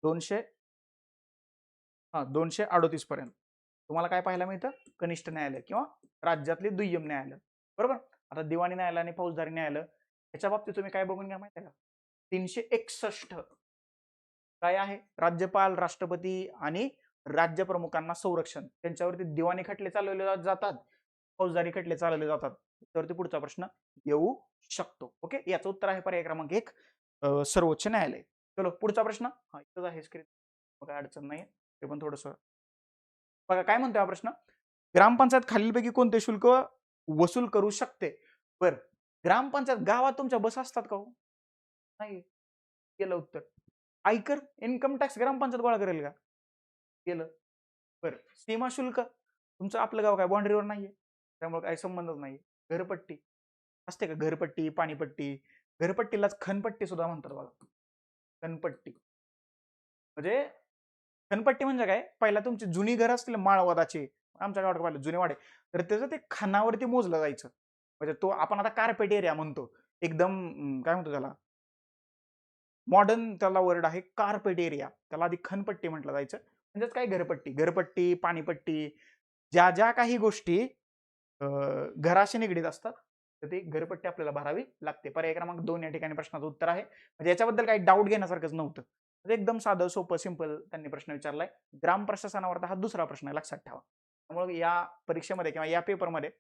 238 पर्यंत तुम्हाला काय पाहायला मिळतं? कनिष्ठ न्यायालय किंवा राज्यातले दुय्यम न्यायालय. बरोबर. आता दिवाणी न्यायालय आणि फौजदारी न्यायालय याच्या बाबतीत तुम्ही काय बघून घ्या माहिती आहे का? 361 काय आहे? राज्यपाल, राष्ट्रपती आणि राज्यप्रमुखांना संरक्षण, त्यांच्यावरती दिवाणी खटले चालवले जातात, फौजदारी खटले चालवले जातात. त्यावरती पुढचा प्रश्न येऊ शकतो. ओके, याचं उत्तर आहे पर्याय क्रमांक 1 सर्वोच्च न्यायालय. चलो पुढचा प्रश्न. हा इथंच आहे स्क्रीन, काय अडचण नाही. ते पण थोडस बघा काय म्हणतोय हा प्रश्न. ग्रामपंचायत खालीलपैकी कोणते शुल्क वसूल करू शकते? बर, ग्रामपंचायत गावात तुमच्या बस असतात का हो? नाही. केलं उत्तर. आयकर, इन्कम टॅक्स ग्रामपंचायत गोळा करेल का? केलं. बर, सीमा शुल्क, तुमचं आपलं गाव काय बाउंड्रीवर नाहीये, त्यामुळे काही संबंधच नाही. घरपट्टी असते का? घरपट्टी, पाणीपट्टी, घरपट्टीलाच खनपट्टी सुद्धा म्हणतात बघा. खनपट्टी म्हणजे खनपट्टी म्हणजे काय? पहिला तुमची जुनी घर असतील माळवादाची, आमच्या गावात पाहिलं जुने वाडे, तर त्याचं ते खणावरती मोजलं जायचं. म्हणजे तो आपण आता कार्पेट एरिया म्हणतो, एकदम काय म्हणतो त्याला, मॉडर्न त्याला वर्ड आहे कार्पेट एरिया, त्याला आधी खनपट्टी म्हटलं जायचं. म्हणजेच काय, घरपट्टी, घरपट्टी, पाणीपट्टी, ज्या ज्या काही गोष्टी घराशी निगडीत असतात तर ती घरपट्टी आपल्याला भरावी लागते. पर्याय क्रमांक 2 या ठिकाणी प्रश्नाचं उत्तर आहे. म्हणजे याच्याबद्दल काही डाऊट घेण्यासारखंच नव्हतं. म्हणजे एकदम साधं सोपं सिंपल त्यांनी प्रश्न विचारलाय. ग्राम प्रशासनावरचा हा दुसरा प्रश्न आहे, लक्षात ठेवा. त्यामुळे या परीक्षेमध्ये किंवा या पेपरमध्ये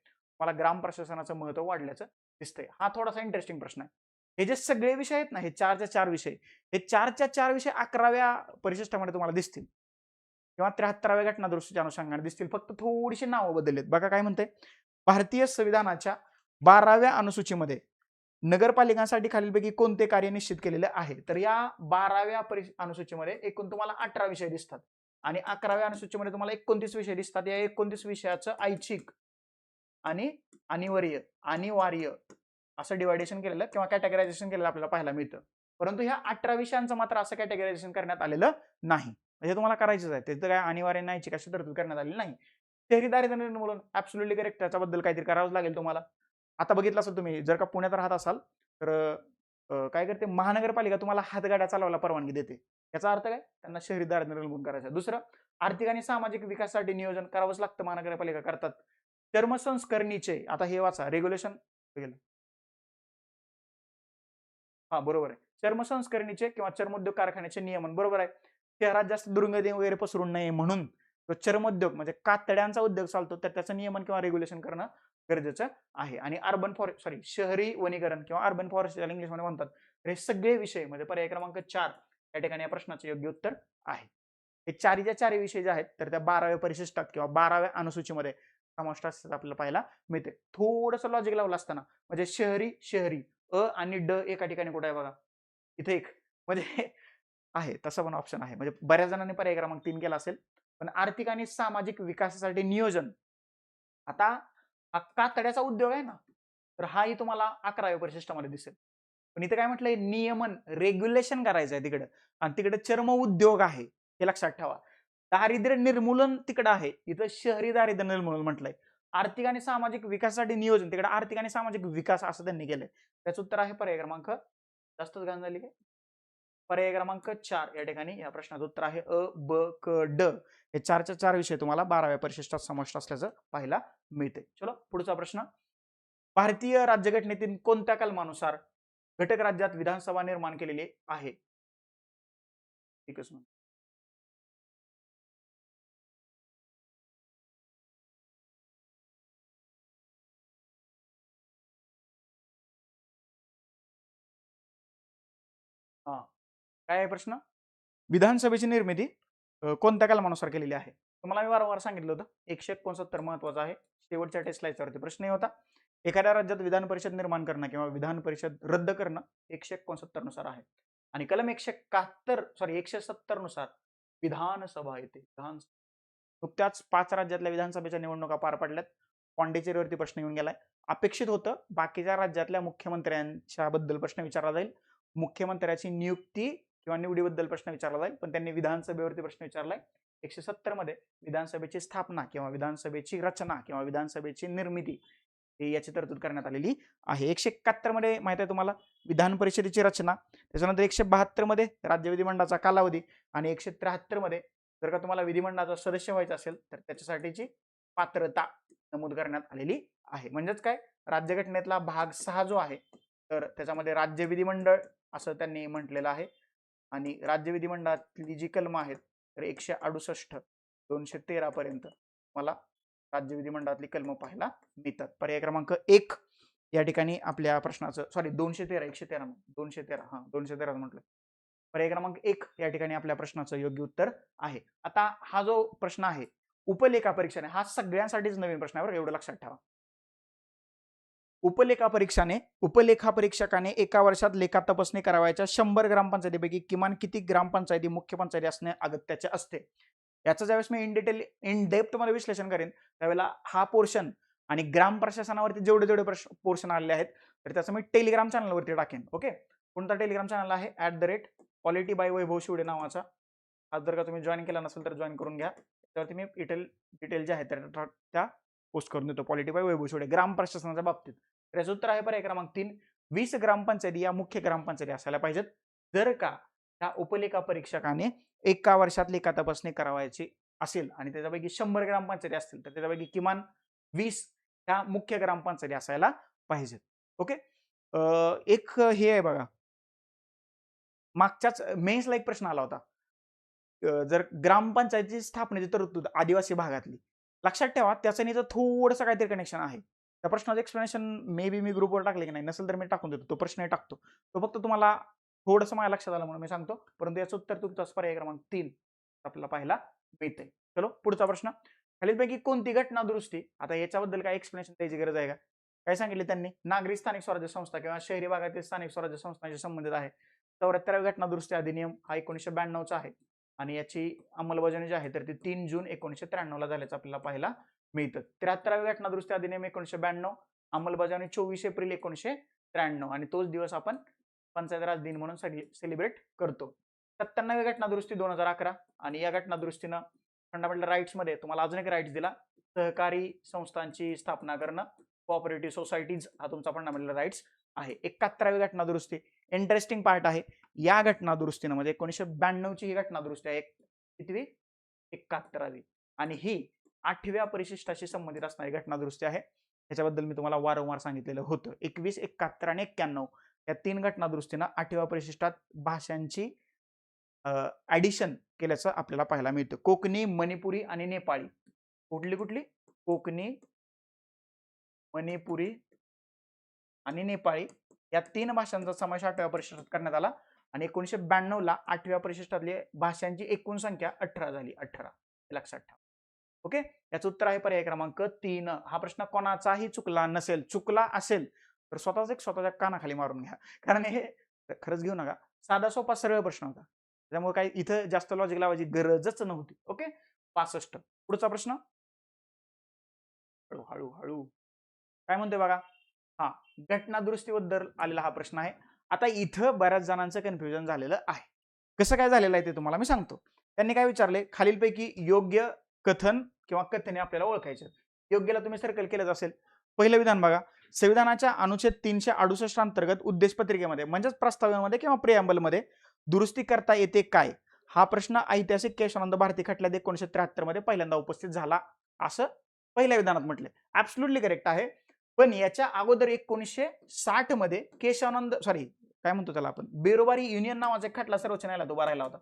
मला ग्राम प्रशासनाचं महत्व वाढल्याचं दिसतंय. हा थोडासा इंटरेस्टिंग प्रश्न आहे. हे जे सगळे विषय आहेत ना, हे 4च्या 4 विषय, हे 4च्या 4 विषय 11व्या परिशिष्टामध्ये तुम्हाला दिसतील किंवा 73व्या घटना दुरुस्तीच्या अनुषंगाने दिसतील. फक्त थोडीशी नावं बदललेत. बघा काय म्हणते. भारतीय संविधानाच्या 12व्या अनुसूचीमध्ये नगरपालिकांसाठी खालीलपैकी कोणते कार्य निश्चित केलेले आहे? तर या 12व्या अनुसूचीमध्ये एकूण तुम्हाला 18 विषय दिसतात आणि 11व्या अनुसूचीमध्ये तुम्हाला 29 विषय दिसतात. या 29 विषयाचं ऐच्छिक आणि अनिवार्य असं डिवायडेशन केलेलं किंवा कॅटेगरायझेशन केलेलं आपल्याला पाहायला मिळतं. परंतु ह्या 18 विषयांचं मात्र असं कॅटेगरायझेशन करण्यात आलेलं नाही. म्हणजे तुम्हाला करायचंच आहे, त्याचं काय अनिवार्य नाही कशी तरतूद करण्यात आलेली नाही. शहरी दारिद्र्य निर्मूलन ऍब्सोल्युटली करेक्ट, त्याच्याबद्दल काहीतरी करावंच लागेल तुम्हाला. आता बघितलं असेल तुम्ही, जर का पुण्यात राहत असाल तर काय करते महानगरपालिका, तुम्हाला हातगाड्या चालवायला परवानगी देते. याचा अर्थ काय? त्यांना शहरी दारिद्र्य निर्मूलन करायचं. दुसरं, आर्थिक आणि सामाजिक विकासासाठी नियोजन करावंच लागतं, महानगरपालिका करतात. चर्मसंस्करणीचे, आता हे वाचा रेग्युलेशन, हा बरोबर आहे. चर्मसंस्करणीचे किंवा चर्मोद्योग कारखान्याचे नियमन, बरोबर आहे. शहरात जास्त दुर्गंधी वगैरे पसरून नये म्हणून तो चर्मोद्योग म्हणजे कातड्यांचा उद्योग चालतो, तर त्याचं नियमन किंवा रेग्युलेशन करणं गरजेचं आहे. आणि अर्बन फॉरेस्ट, सॉरी, शहरी वनीकरण किंवा अर्बन फॉरेस्ट इंग्लिशमध्ये म्हणतात. तर हे सगळे विषय म्हणजे पर्याय क्रमांक 4 या ठिकाणी या प्रश्नाचं योग्य उत्तर आहे. हे 4च्या 4 विषय जे आहेत तर त्या 12व्या परिशिष्टात किंवा 12व्या अनुसूचीमध्ये समाविष्ट असतात आपल्याला पाहायला मिळते. थोडंसं लॉजिक लावलं असताना म्हणजे शहरी शहरी आणि ड एका ठिकाणी कुठे आहे बघा, इथे एक म्हणजे आहे, तसं पण ऑप्शन आहे. म्हणजे बऱ्याच जणांनी पर्याय क्रमांक 3 केला असेल. पण आर्थिक आणि सामाजिक विकासासाठी नियोजन, आता हा कातड्याचा उद्योग आहे ना, तर हाही तुम्हाला 11व्या परिशिष्टामध्ये दिसेल. पण इथे काय म्हटलंय, नियमन रेग्युलेशन करायचं आहे तिकडे, आणि तिकडे चर्म उद्योग आहे, हे लक्षात ठेवा. दारिद्र्य निर्मूलन तिकडे आहे, इथं शहरी दारिद्र्य निर्मूलन म्हटलंय. आर्थिक आणि सामाजिक विकासासाठी नियोजन, तिकडे आर्थिक आणि सामाजिक विकास असं त्यांनी केलंय. त्याचं उत्तर आहे पर्याय क्रमांक, जास्तच घाण झाली काय, पर्याय क्रमांक 4 या ठिकाणी या प्रश्नाचं उत्तर आहे अ ब क ड. हे 4च्या 4 विषय तुम्हाला 12व्या परिशिष्टात समाविष्ट असल्याचं पाहायला मिळते. चलो पुढचा प्रश्न. भारतीय राज्यघटनेतील कोणत्या कलमानुसार घटक राज्यात विधानसभा निर्माण केलेली आहे? एकच मिनिट. हा, काय आहे प्रश्न? विधानसभेची निर्मिती कोणत्या कलमानुसार केलेली आहे? तुम्हाला मी वारंवार सांगितलं होतं 169 महत्वाचं आहे. शेवटच्या टेस्टला याच्यावरती प्रश्न होता. एखाद्या राज्यात विधान परिषद निर्माण करणं किंवा विधान परिषद रद्द करणं 169 नुसार आहे. आणि कलम 171 सॉरी 170 नुसार विधानसभा येते. नुकत्याच 5 राज्यातल्या विधानसभेच्या निवडणुका पार पडल्यात. पॉंडिचेरीवरती प्रश्न येऊन गेलाय. अपेक्षित होतं बाकीच्या राज्यातल्या मुख्यमंत्र्यांच्या बद्दल प्रश्न विचारला जाईल, मुख्यमंत्र्याची नियुक्ती किंवा निवडीबद्दल प्रश्न विचारला जाईल, पण त्यांनी विधानसभेवरती प्रश्न विचारलाय. 170 मध्ये विधानसभेची स्थापना किंवा विधानसभेची रचना किंवा विधानसभेची निर्मिती याची तरतूद करण्यात आलेली आहे. 171 मध्ये माहिती आहे तुम्हाला विधान परिषदेची रचना, त्याच्यानंतर 172 मध्ये राज्य विधिमंडळाचा कालावधी आणि 173 मध्ये जर का तुम्हाला विधिमंडळाचा सदस्य व्हायचा असेल तर त्याच्यासाठीची पात्रता नमूद करण्यात आलेली आहे. म्हणजेच काय, राज्यघटनेतला भाग 6 जो आहे तर त्याच्यामध्ये राज्य विधिमंडळ असं त्यांनी म्हटलेलं आहे आणि राज्य विधिमंडळातली जी कलम आहेत तर 168 213 पर्यंत मला राज्य विधिमंडळातली कलम पाहायला मिळतात. पर्याय क्रमांक 1 या ठिकाणी आपल्या प्रश्नाचं, सॉरी 213 म्हटलं. पर्याय क्रमांक 1 या ठिकाणी आपल्या प्रश्नाचं योग्य उत्तर आहे. आता हा जो प्रश्न आहे उपलेखा परीक्षाने, हा सगळ्यांसाठीच नवीन प्रश्न आहे बरं, एवढं लक्षात ठेवा. उपलेखा परीक्षकाने एका वर्षात लेखा तपासणी करावयाच्या 100 ग्रामपंचायतीपैकी किमान किती ग्रामपंचायती मुख्य पंचायती असणे अगत्याचे असते. याचं ज्यावेळेस मी इन डेप्थ मध्ये विश्लेषण करेन त्यावेळेला हा पोर्शन आणि ग्राम प्रशासनावरती जेवढे जेवढे पोर्शन आलेले आहेत तर त्याचं मी टेलिग्राम चॅनलवरती टाकेन. ओके, कोणता टेलिग्राम चॅनल आहे? @quality by वैभव शिवडे नावाचा. आज जर का तुम्ही जॉईन केला नसेल तर जॉईन करून घ्या. त्यावरती मी डिटेल जे आहेत त्या पोस्ट करून देतो. क्वालिटी बाय वैभव शिवडे ग्राम प्रशासनाच्या बाबतीत. त्याचं उत्तर आहे पर्याय क्रमांक 3, 20 ग्रामपंचायती या मुख्य ग्रामपंचायती असायला पाहिजेत. जर का त्या उपलेखा परीक्षकाने एका वर्षात लेखा तपासणी करावायची असेल आणि त्याच्यापैकी 100 ग्रामपंचायती असतील तर त्याच्यापैकी किमान 20 ह्या मुख्य ग्रामपंचायती असायला पाहिजेत. ओके, एक हे आहे बघा, मागच्याच मेन्सला एक प्रश्न आला होता, जर ग्रामपंचायतीची स्थापनेची तरतूद आदिवासी भागातली, लक्षात ठेवा त्याचं नाही तर थोडंसं काहीतरी कनेक्शन आहे. त्या प्रश्नाचं एक्सप्लेनेशन मे बी मी ग्रुपवर टाकले की नाही, नसेल तर मी टाकून देतो, तो प्रश्न टाकतो. तो फक्त तुम्हाला थोडंसं माझ्या लक्षात आलं म्हणून मी सांगतो, परंतु याचं उत्तर तुमचं पर्याय क्रमांक 3 आपल्याला पाहायला मिळतंय. चलो पुढचा प्रश्न, खालीलपैकी कोणती घटना दुरुस्ती, आता याच्याबद्दल काय एक्सप्लेनेशन द्यायची गरज आहे का? काय सांगितले त्यांनी, नागरी स्थानिक स्वराज्य संस्था किंवा शहरी भागातील स्थानिक स्वराज्य संस्थांशी संबंधित आहे. 74व्या घटना दुरुस्ती अधिनियम हा 1992चा आहे आणि याची अंमलबजावणी जी आहे तर ती 3 जून 1993 ला झाल्याचं आपल्याला पाहायला मिळतं. 73व्या घटना दुरुस्ती अधिनियम 1992, अंमलबजावणी 24 एप्रिल 1993 आणि तोच दिवस आपण पंचायत राज दिन म्हणून सेलिब्रेट करतो. 97वी घटना दुरुस्ती 2011 आणि या घटना दुरुस्तीनं फंडामेंटल राईट्स मध्ये तुम्हाला अजून एक राईट्स दिला, सहकारी संस्थांची स्थापना करणं, कोऑपरेटिव्ह सोसायटीज हा तुमचा फंडामेंटल राईट्स आहे. 71वी घटना दुरुस्ती, इंटरेस्टिंग पार्ट आहे या घटना दुरुस्तीनं, म्हणजे 1992 ची ही घटना दुरुस्ती आहे, कितवी? 71वी, आणि ही 8व्या परिशिष्टाशी संबंधित असणारी घटना दुरुस्ती आहे. याच्याबद्दल मी तुम्हाला वारंवार सांगितलेलं होतं. 21, 71 आणि 91 या 3 घटना दुरुस्तीनं 8व्या परिशिष्टात भाषांची ऍडिशन केल्याचं आपल्याला पाहायला मिळतं. कोकणी, मणिपुरी आणि नेपाळी, कुठली? कोकणी, मणिपुरी आणि नेपाळी या 3 भाषांचा समावेश 8व्या परिशिष्टात करण्यात आला आणि 1992 ला 8व्या परिशिष्टातली भाषांची एकूण संख्या 18 झाली. 18 लक्षात ठेवा. ओके, याचं उत्तर आहे पर्याय क्रमांक 3. हा प्रश्न कोणाचाही चुकला नसेल, चुकला असेल तर स्वतःच्या कानाखाली मारून घ्या, कारण हे खरंच घेऊ नका, साधा सोपा सरळ प्रश्न होता, त्यामुळे काही इथं जास्त लॉजिक लावायची गरजच नव्हती. ओके, 65. पुढचा प्रश्न, हळू काय म्हणतोय बघा, हा घटना दुरुस्तीबद्दल आलेला हा प्रश्न आहे. आता इथं बऱ्याच जणांचं कन्फ्युजन झालेलं आहे. कसं काय झालेलं आहे ते तुम्हाला मी सांगतो. त्यांनी काय विचारले, खालीलपैकी योग्य कथन किंवा कथने आपल्याला ओळखायचे. योग्यला तुम्ही सर्कल केलंच असेल. पहिलं विधान बघा, संविधानाच्या अनुच्छेद 368 अंतर्गत उद्देश पत्रिकेमध्ये म्हणजेच प्रस्तावनेमध्ये किंवा प्रिअम्बल मध्ये दुरुस्ती करता येते काय? हा प्रश्न ऐतिहासिक केशवानंद भारती खटल्यात 1973 मध्ये पहिल्यांदा उपस्थित झाला असं पहिल्या विधानात म्हटले. ऍब्सोल्युटली करेक्ट आहे. पण याच्या अगोदर 1960 मध्ये केशवानंद, सॉरी काय म्हणतो त्याला आपण, बेरोबारी युनियन नावाचा खटला सर्वोच्च न्यायालयात उभा राहिला होता.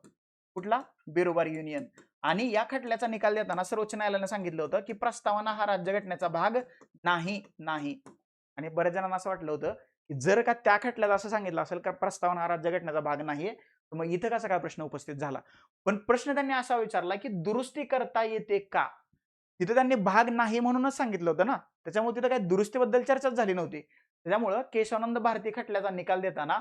कुठला? बेरोबारी युनियन. आणि या खटल्याचा निकाल देताना सर्वोच्च न्यायालयाने सांगितलं होतं की प्रस्तावना हा राज्यघटनेचा भाग नाही. आणि बऱ्याच जणांना असं वाटलं होतं की जर का त्या खटल्यात असं सांगितलं असेल का प्रस्तावना हा राज्यघटनेचा भाग नाहीये तर मग इथं कसा काय प्रश्न उपस्थित झाला. पण प्रश्न त्यांनी असा विचारला की दुरुस्ती करता येते का? तिथे त्यांनी भाग नाही म्हणूनच सांगितलं होतं ना, त्याच्यामुळे तिथे काही दुरुस्तीबद्दल चर्चाच झाली नव्हती. त्याच्यामुळं केशवानंद भारती खटल्याचा निकाल देताना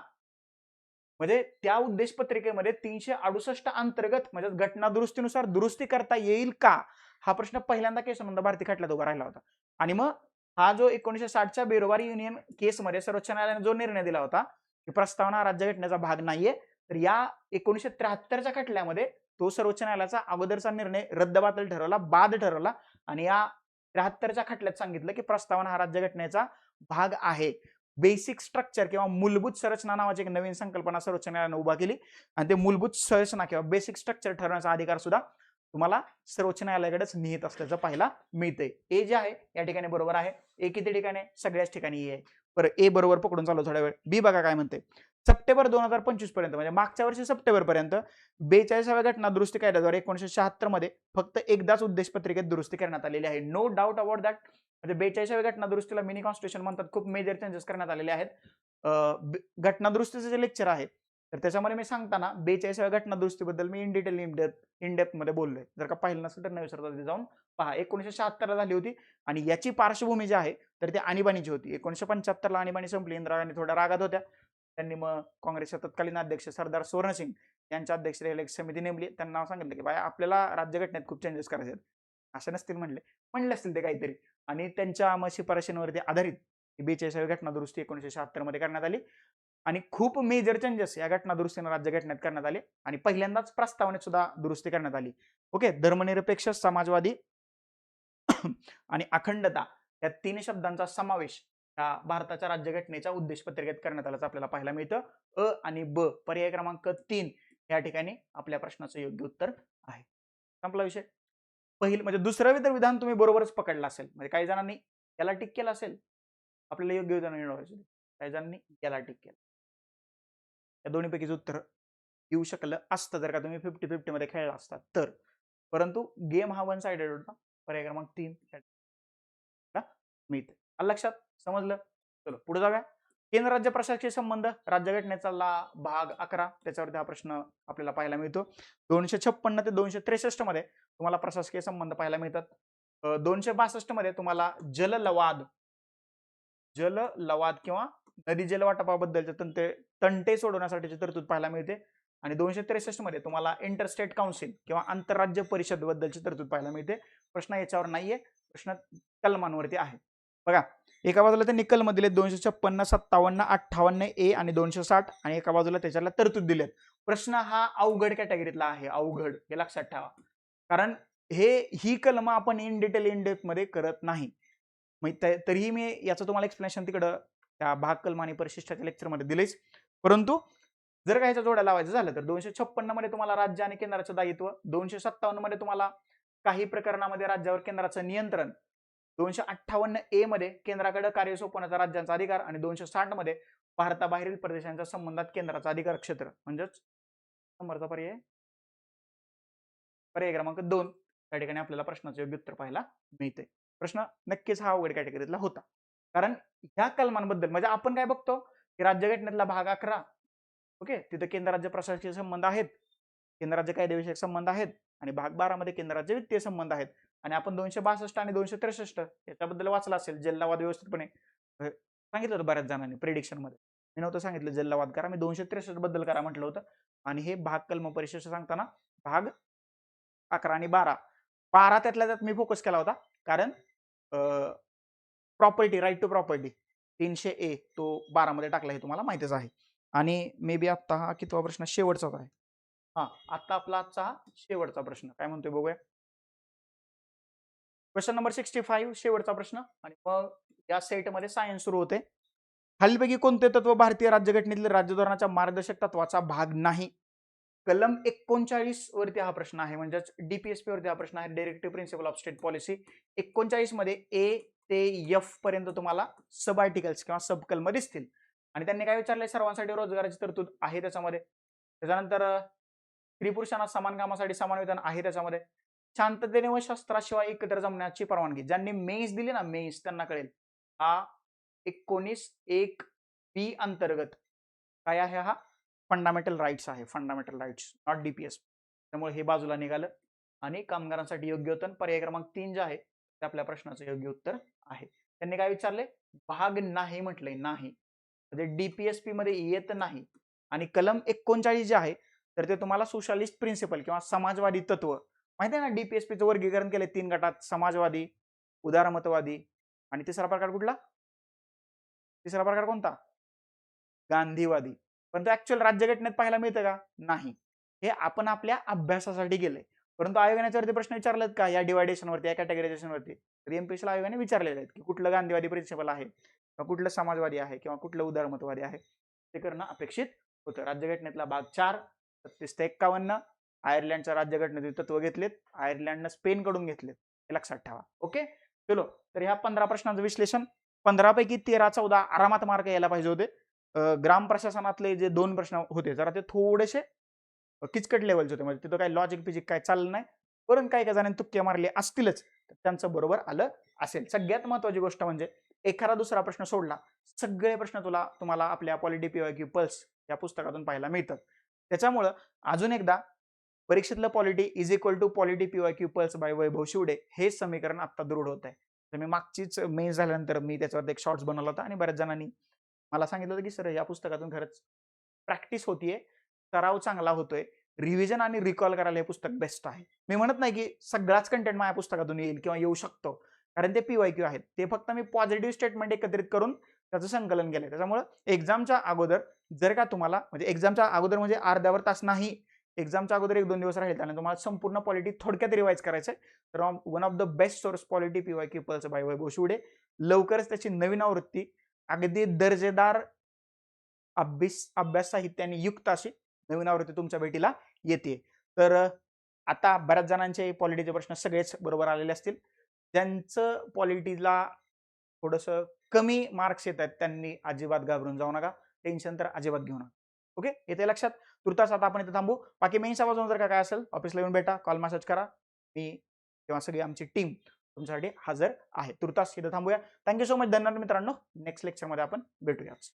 म्हणजे त्या उद्देश पत्रिकेमध्ये 368 अंतर्गत म्हणजे घटना दुरुस्तीनुसार दुरुस्ती करता येईल का हा प्रश्न पहिल्यांदा केशवनंद भारती खटल्यात उभा राहिला होता. आणि मग हा जो 1960च्या बेरोबारी युनियन केसमध्ये सर्वोच्च न्यायालयाने जो निर्णय दिला होता की प्रस्तावना राज्यघटनेचा भाग नाहीये, तर या 1973च्या खटल्यामध्ये तो सर्वोच्च न्यायालयाचा अगोदरचा निर्णय रद्दबातल ठरवला, बाद ठरवला आणि या 73च्या खटल्यात सांगितलं की प्रस्तावना हा राज्यघटनेचा भाग आहे. बेसिक स्ट्रक्चर किंवा मूलभूत संरचना नावाची एक नवीन संकल्पना सर्वोच्च न्यायालयाने उभा केली आणि ते मूलभूत संरचना किंवा बेसिक स्ट्रक्चर ठरवण्याचा अधिकार सुद्धा तुम्हाला सर्वोच्च न्यायालयाकडेच निहित असल्याचं पाहायला मिळतंय. ए जे आहे या ठिकाणी बरोबर आहे. ए किती ठिकाणी? सगळ्याच ठिकाणी ए आहे. बरं, ए बरोबर पकडून चालू थोड्या वेळ. बी बघा काय म्हणते. सप्टेंबर 2025 पर्यंत म्हणजे मागच्या वर्षी सप्टेंबर पर्यंत 42व्या घटना दुरुस्ती कायद्याद्वारे 1976 मध्ये फक्त एकदाच उद्देशपत्रिकेत दुरुस्ती करण्यात आलेली आहे. No doubt about that. म्हणजे 42व्या घटना दुरुस्तीला मिनी कॉन्स्टिट्यूशन म्हणतात. खूप मेजर चेंजेस करण्यात आलेले आहेत. घटना दुरुस्तीचे जे लेक्चर आहे तर त्याच्यामध्ये मी सांगताना 42व्या घटना दुरुस्तीबद्दल मी इन डिटेल इन डेप्थ मध्ये बोललोय. जर का पाहिलं नसेल तर नवी सरकार जाऊन पहा. 1976 ला झाली होती आणि याची पार्श्वभूमी जी आहे तर ती आणीबाणीची होती. 1975 ला आणीबाणी संपली. इंदिरा गांधी थोड्या रागात होत्या. त्यांनी मग काँग्रेसच्या तत्कालीन अध्यक्ष सरदार सुवर्णसिंग यांच्या अध्यक्षतेखाली एक समिती नेमली. त्यांना सांगितलं की बाय आपल्याला राज्यघटनेत खूप चेंजेस करायचे आहेत. असे नसतील म्हणले असतील ते काहीतरी आणि त्यांच्या मग शिफारशींवरती आधारित 42व्या घटना दुरुस्ती 1976 मध्ये करण्यात आली आणि खूप मेजर चेंजेस या घटना दुरुस्तीने राज्यघटनेत करण्यात आले आणि पहिल्यांदाच प्रस्तावनेत सुद्धा दुरुस्ती करण्यात आली. ओके, धर्मनिरपेक्ष, समाजवादी आणि अखंडता या 3 शब्दांचा समावेश या भारताच्या राज्यघटनेच्या उद्देशपत्रिकेत करण्यात आल्याचं आपल्याला पाहायला मिळतं. अ आणि ब पर्याय क्रमांक 3 या ठिकाणी आपल्या प्रश्नाचं योग्य उत्तर आहे. संपला विषय. पहिलं म्हणजे दुसरं विधान तुम्ही बरोबरच पकडलं असेल. म्हणजे काही जणांनी याला टिक केलं असेल, आपल्याला योग्य विधान मिळवायचं. काही जणांनी याला टिक केलं. या दोन्हीपैकीच उत्तर येऊ शकलं असतं जर का तुम्ही 50-50 मध्ये खेळला असता तर. परंतु गेम हा वन साइडेड होता. पर्याय क्रमांक 3 मिळते. लक्षात समजलं. चलो पुढे जाऊया. केंद्र राज्य प्रशासकीय संबंध राज्यघटनेचा भाग 11 त्याच्यावरती हा प्रश्न आपल्याला पाहायला मिळतो. 256 ते 263 मध्ये तुम्हाला प्रशासकीय संबंध पाहायला मिळतात. 262 मध्ये तुम्हाला जललवाद किंवा नदी जलवाटपाबद्दलचे तंटे सोडवण्यासाठीची तरतूद पाहायला मिळते आणि 263 मध्ये तुम्हाला इंटरस्टेट काउन्सिल किंवा आंतरराज्य परिषद बद्दलची तरतूद पाहायला मिळते. प्रश्न याच्यावर नाहीये, प्रश्न कलमांवरती आहे. बघा, एका बाजूला ते निकलमध्ये दिले 256, 57, 58 ए आणि 260 आणि एका बाजूला त्याच्याला तरतूद दिलेत. प्रश्न हा अवघड कॅटेगरीतला आहे. अवघड हे लक्षात ठेवा, कारण ही कलम आपण इन डेप्थ मध्ये करत नाही. तरीही मी याचं तुम्हाला एक्सप्लेनेशन तिकडं त्या भाग कलम आणि परिशिष्टाच्या लेक्चरमध्ये दिलेच. परंतु जर का ह्याच्या जोड्या लावायचं झालं तर 256 मध्ये तुम्हाला राज्य आणि केंद्राचं दायित्व, 257 मध्ये तुम्हाला काही प्रकरणामध्ये राज्यावर केंद्राचं नियंत्रण, 258 ए मध्ये केंद्राकडे कार्य सोपवण्याचा राज्यांचा अधिकार आणि 260 मध्ये भारताबाहेरील प्रदेशांच्या संबंधात केंद्राचा अधिकार क्षेत्र. म्हणजेच नंबरचा पर्याय क्रमांक 2 त्या ठिकाणी आपल्याला प्रश्नाचं योग्य उत्तर पाहायला मिळते. प्रश्न नक्कीच हा अवघड कॅटेगरीतला होता, कारण ह्या कलमांबद्दल म्हणजे आपण काय बघतो की राज्यघटनेतला भाग 11 ओके तिथे केंद्र राज्य प्रशासकीय संबंध आहेत, केंद्र राज्य कायदेविषयक संबंध आहेत आणि भाग 12 मध्ये केंद्र राज्य वित्तीय संबंध आहेत. आणि आपण 262 आणि 263 याच्याबद्दल वाचला असेल. जलवाद व्यवस्थितपणे सांगितलं होतं बऱ्याच जणांनी प्रेडिक्शन मध्ये. मी नव्हतं सांगितलं जलवाद करा, मी 263 बद्दल करा म्हटलं होतं. आणि हे भाग कलम परिशिष्ट सांगताना भाग 11 आणि 12 त्यातल्या त्यात मी फोकस केला होता, कारण प्रॉपर्टी, राईट टू प्रॉपर्टी 300 ए तो 12 मध्ये टाकला हे तुम्हाला माहितीच आहे. आणि मे बी आता हा कितवा प्रश्न शेवटचाच आहे. आता आपला आजचा शेवटचा प्रश्न काय म्हणतोय बघूया. क्वेश्चन नंबर 65 शेवटचा प्रश्न आणि मग या सेटमध्ये सायन्स सुरू होते. खालीलपैकी कोणते तत्व भारतीय राज्यघटनेतील राज्य धोरणाच्या मार्गदर्शक तत्वाचा भाग नाही? कलम 39 वरती हा प्रश्न आहे, म्हणजेच डीपीएसपी वरती हा प्रश्न आहे. Directive principle of state policy 39 मध्ये ए ते एफ पर्यंत तुम्हाला सब आर्टिकल्स किंवा सब कलम दिसतील आणि त्यांनी काय विचारलंय, सर्वांसाठी रोजगाराची तरतूद आहे त्याच्यामध्ये. त्याच्यानंतर स्त्री पुरुषांना समान कामासाठी समान वेतन आहे त्याच्यामध्ये. शांततेने व शस्त्राशिवाय एकत्र जमण्याची परवानगी, ज्यांनी मेन्स दिली ना मेन्स त्यांना कळेल. हा 19(1) बी अंतर्गत काय आहे, हा फंडामेंटल राईट्स आहे. Fundamental rights not DPS. त्यामुळे हे बाजूला निघालं आणि कामगारांसाठी योग्य होतं. पर्याय क्रमांक 3 जे आहे ते आपल्या प्रश्नाचं योग्य उत्तर आहे. त्यांनी काय विचारले, भाग नाही म्हटलंय, नाही म्हणजे डीपीएसपी मध्ये येत नाही. आणि कलम 39 जे आहे तर ते तुम्हाला सोशलिस्ट प्रिन्सिपल किंवा समाजवादी तत्व माहिती आहे ना, डीपीएसपीचं वर्गीकरण केलंय 3 गटात: समाजवादी, उदारमतवादी आणि तिसरा प्रकार कुठला? तिसरा प्रकार कोणता? गांधीवादी. पण तो ऍक्च्युअल राज्यघटनेत पाहायला मिळतं का? नाही. हे आपण आपल्या अभ्यासासाठी केलंय. परंतु आयोगाने याच्यावरती प्रश्न विचारलेत का या डिवायडेशनवरती, या कॅटेगरायझेशनवरती? तर एमपीएससीला आयोगाने विचारलेले आहेत की कुठलं गांधीवादी प्रिन्सिपल आहे किंवा कुठलं समाजवादी आहे किंवा कुठलं उदारमतवादी आहे, ते करणं अपेक्षित होतं. राज्यघटनेतला भाग 4 36 ते 51 आयर्लंडच्या राज्यघटनेतील तत्व घेतलेत, आयर्लंडनं स्पेनकडून घेतलेत, हे लक्षात ठेवा. ओके, चलो. तर ह्या 15 प्रश्नांचं विश्लेषण, 15 पैकी 13-14 आरामात मार्क यायला पाहिजे होते. ग्राम प्रशासनातले जे 2 प्रश्न होते जरा ते थोडेसे किचकट लेवलचे होते, म्हणजे तिथं काही लॉजिक फिजिक काय चाललं नाही, परंतु काही जणांनी तुक्के मारले असतीलच, त्यांचं बरोबर आलं असेल. सगळ्यात महत्वाची गोष्ट म्हणजे एखादा दुसरा प्रश्न सोडला, सगळे प्रश्न तुम्हाला आपल्या पॉलिटी पीवायक्यू पल्स या पुस्तकातून पाहायला मिळतात. त्याच्यामुळं अजून एकदा परीक्षेतलं polity is equal to polity PYQ plus by Vaibhav Shivde हे समीकरण आता दृढ होत आहे. तर मी मागचीच मेन्स झाल्यानंतर मी त्याच्यावर एक शॉर्ट्स बनवला होता आणि बऱ्याच जणांनी मला सांगितलं होतं की सर या पुस्तकातून खरंच प्रॅक्टिस होतीये, सराव चांगला होतोय, रिव्हिजन आणि रिकॉल करायला हे पुस्तक बेस्ट आहे. मी म्हणत नाही की सगळाच कंटेंट माझ्या पुस्तकातून येईल किंवा येऊ शकतो, कारण ते पीवायक्यू आहेत. ते फक्त मी पॉझिटिव्ह स्टेटमेंट एकत्रित करून त्याचं संकलन केलंय. त्याच्यामुळे एक्झामच्या अगोदर जर का तुम्हाला, म्हणजे एक्झामच्या अगोदर म्हणजे अर्ध्यावर तास नाही, एक्झामच्या अगोदर 1-2 दिवस राहील त्यानंतर तुम्हाला संपूर्ण पॉलिटी थोडक्यात रिवाइज करायचंय. तर one of the best source polity PYQ plus by Vaibhav Shivde. लवकरच त्याची नवीन आवृत्ती अगदी दर्जेदार अभ्यास साहित्याने युक्त अशी नवीन आवृत्ती तुमच्या भेटीला येते. तर आता बऱ्याच जणांचे पॉलिटीचे प्रश्न सगळेच बरोबर आलेले असतील. ज्यांचं पॉलिटीला थोडंसं कमी मार्क्स येत आहेत त्यांनी अजिबात घाबरून जाऊ नका, टेन्शन तर अजिबात घेऊ नका. ओके, येते लक्षात. तुर्तास आता आपण इथे थांबू. बाकी मेन्स आवाजून जर काय असेल ऑफिसला येऊन भेटा, कॉल मेसेज करा, मी किंवा सगळी आमची टीम तुमच्यासाठी हजर आहे. तुर्तास इथे थांबूया. Thank you so much. धन्यवाद मित्रांनो. नेक्स्ट लेक्चरमध्ये आपण भेटूयाच.